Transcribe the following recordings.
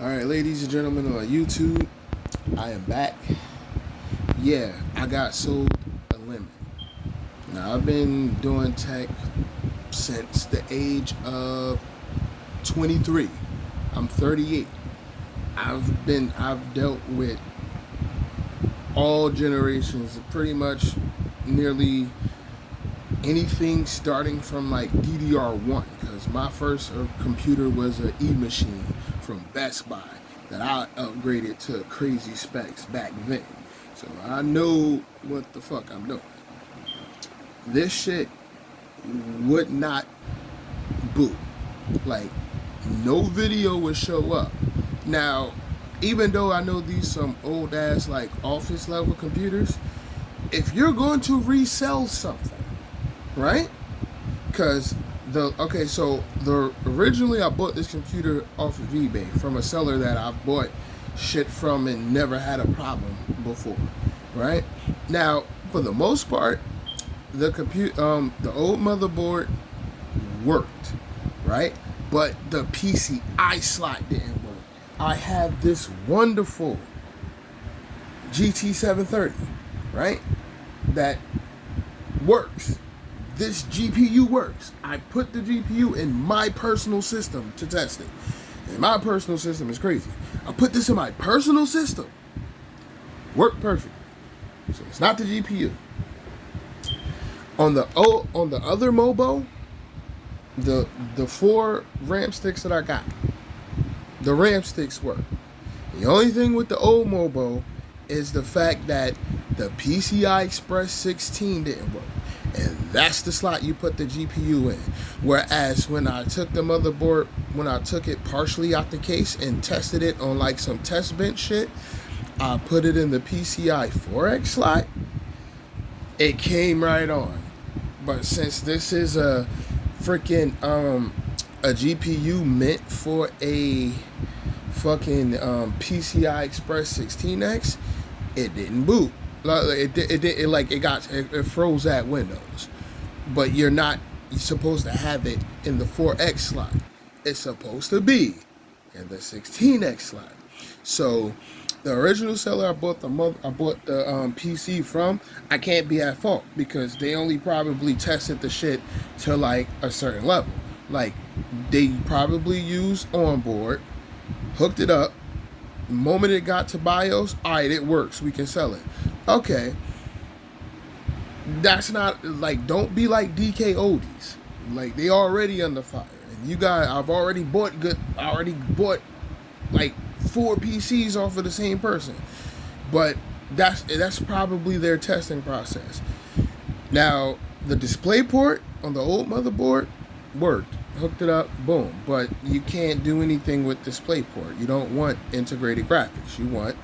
Alright, ladies and gentlemen on YouTube, I am back. Yeah, I got sold a lemon. Now, I've been doing tech since the age of 23. I'm 38. I've dealt with all generations, pretty much nearly anything starting from like DDR1, because my first computer was an E-machine from Best Buy that I upgraded to crazy specs back then. So I know what the fuck I'm doing. This shit would not boot. Like, no video would show up. Now, even though I know these some old ass like office level computers, if you're going to resell something, right? Because originally I bought this computer off of eBay from a seller that I bought shit from and never had a problem before, right? Now, for the most part, the old motherboard worked, right? But the PCI slot didn't work. I have this wonderful GT 730, right? That works. This GPU works. I put the GPU in my personal system to test it. And my personal system is crazy. I put this in my personal system. Worked perfect. So it's not the GPU. On the other Mobo, the 4 RAM sticks that I got, the RAM sticks work. The only thing with the old Mobo is the fact that the PCI Express 16 didn't work. And that's the slot you put the GPU in. Whereas when I took the motherboard, when I took it partially out the case and tested it on like some test bench shit, I put it in the PCI 4X slot. It came right on. But since this is a freaking a GPU meant for a fucking PCI Express 16X, it didn't boot. It froze at Windows, but you're supposed to have it in the 4X slot. It's supposed to be in the 16X slot. So the original seller I bought the PC from, I can't be at fault because they only probably tested the shit to like a certain level. Like, they probably used onboard, hooked it up. The moment it got to BIOS, alright, it works. We can sell it. Okay, that's not like, don't be like DK Oldies. Like, they already under fire, and you guys, I already bought like 4 PCs off of the same person, but that's probably their testing process. Now, the display port on the old motherboard worked, hooked it up, boom, but you can't do anything with DisplayPort. You don't want integrated graphics, you want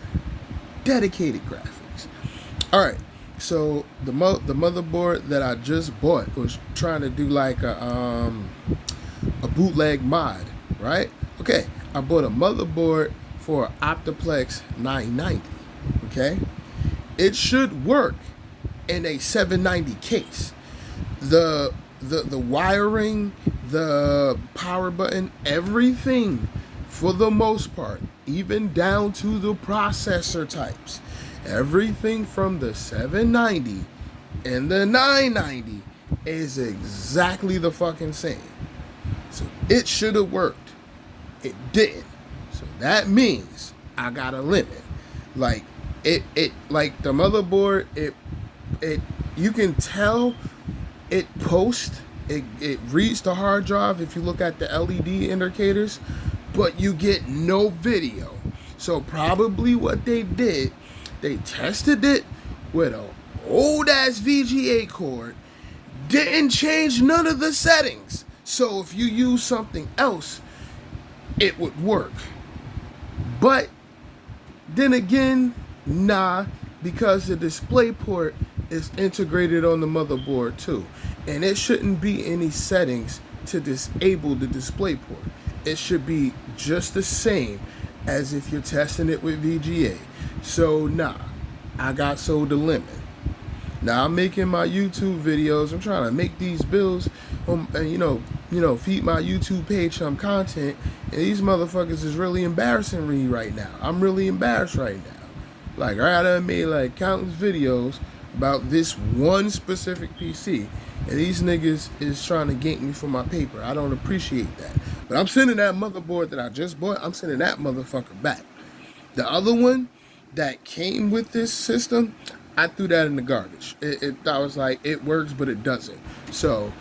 dedicated graphics. Alright, so the motherboard that I just bought was trying to do like a bootleg mod, right? Okay, I bought a motherboard for Optiplex 990, okay? It should work in a 790 case. The wiring, the power button, everything for the most part, even down to the processor types, everything from the 790 and the 990 is exactly the fucking same. So it should have worked. It didn't. So that means I got a limit. Like it like the motherboard, it you can tell it it reads the hard drive if you look at the LED indicators, but you get no video. So probably what they did, they tested it with an old ass VGA cord, didn't change none of the settings. So if you use something else, it would work. But then again, nah, because the display port is integrated on the motherboard too. And it shouldn't be any settings to disable the display port. It should be just the same as if you're testing it with VGA. So nah, I got sold a lemon. Now I'm making my YouTube videos. I'm trying to make these bills, feed my YouTube page some content, and these motherfuckers is really embarrassing me right now. I'm really embarrassed right now. Like, I done made like countless videos about this one specific PC, and these niggas is trying to gank me for my paper. I don't appreciate that. But I'm sending that motherboard that I just bought, I'm sending that motherfucker back. The other one that came with this system, I threw that in the garbage. I was like, it works, but it doesn't. So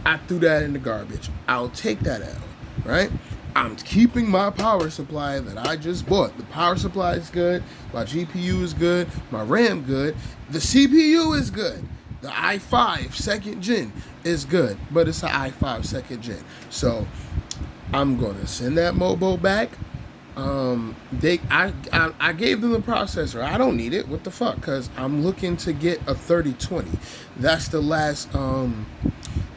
I threw that in the garbage. I'll take that out, right? I'm keeping my power supply that I just bought. The power supply is good. My GPU is good. My RAM good. The CPU is good. The i5 2nd gen is good, but it's an i5 2nd gen. So I'm gonna send that Mobo back. I gave them the processor. I don't need it. What the fuck? Cause I'm looking to get a 3020. That's the last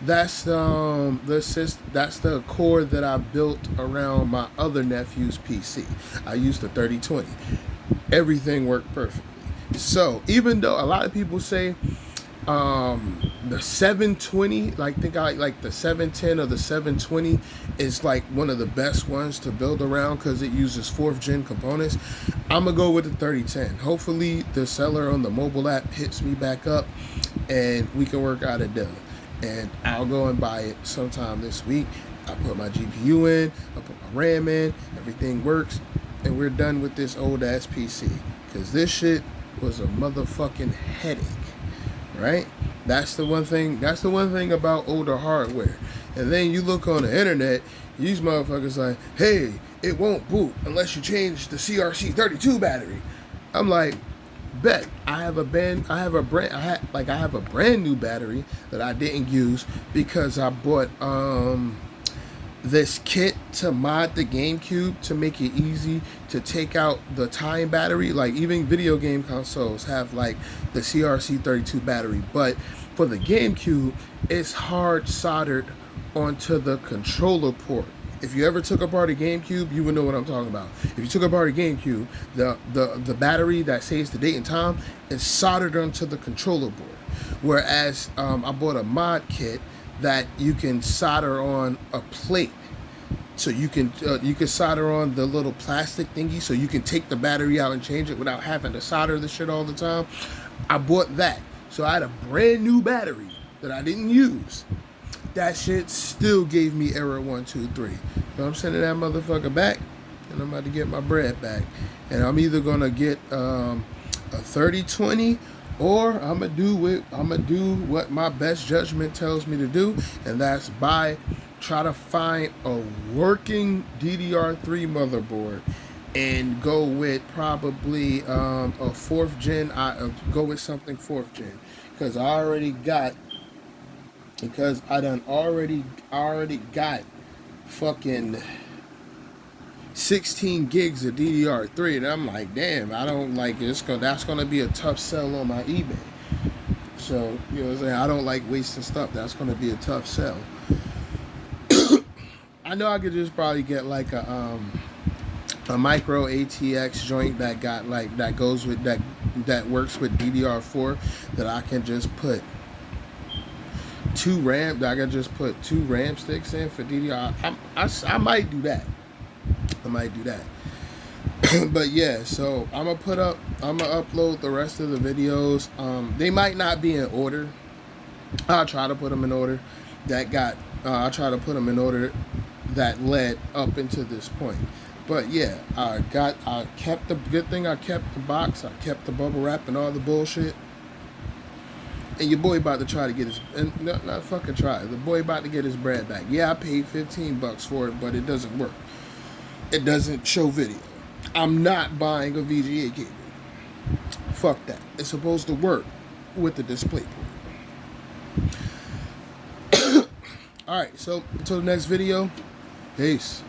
that's the core that I built around my other nephew's PC. I used the 3020. Everything worked perfectly. So even though a lot of people say the 720, like the 710 or the 720 is like one of the best ones to build around because it uses 4th gen components, I'm gonna go with the 3010. Hopefully the seller on the mobile app hits me back up and we can work out a deal. And I'll go and buy it sometime this week. I put my GPU in, I put my RAM in, everything works, and we're done with this old ass PC. Cause this shit was a motherfucking headache, right? That's the one thing about older hardware. And then you look on the internet, these motherfuckers like, hey, it won't boot unless you change the CRC32 battery. I'm like, bet. I have a brand new battery that I didn't use because I bought this kit to mod the GameCube to make it easy to take out the tie-in battery. Like even video game consoles have like the CRC32 battery, but for the GameCube, it's hard soldered onto the controller port. If you ever took apart a GameCube, you would know what I'm talking about. If you took apart a GameCube, the battery that saves the date and time is soldered onto the controller board. Whereas I bought a mod kit that you can solder on a plate. So you can solder on the little plastic thingy so you can take the battery out and change it without having to solder the shit all the time. I bought that. So I had a brand new battery that I didn't use. That shit still gave me error 123. So I'm sending that motherfucker back, and I'm about to get my bread back. And I'm either gonna get a 3020, or I'm gonna do what my best judgment tells me to do, and that's try to find a working DDR3 motherboard, and go with probably a 4th gen. Go with something 4th gen, because I already got fucking 16 gigs of DDR3, and I'm like, damn, I don't like it. That's gonna be a tough sell on my eBay. So, you know what I'm saying? I don't like wasting stuff. That's gonna be a tough sell. I know I could just probably get like a micro ATX joint that works with DDR4, that I can just put two RAM sticks in for DDR. I might do that. But yeah, so I'm gonna upload the rest of the videos. They might not be in order. I'll try to put them in order I'll try to put them in order that led up into this point. But yeah, I kept the box, I kept the bubble wrap and all the bullshit. And your boy about to try to get his, not fucking try, the boy about to get his bread back. Yeah, I paid $15 for it, but it doesn't work. It doesn't show video. I'm not buying a VGA cable. Fuck that. It's supposed to work with the display port. Alright, so until the next video, peace.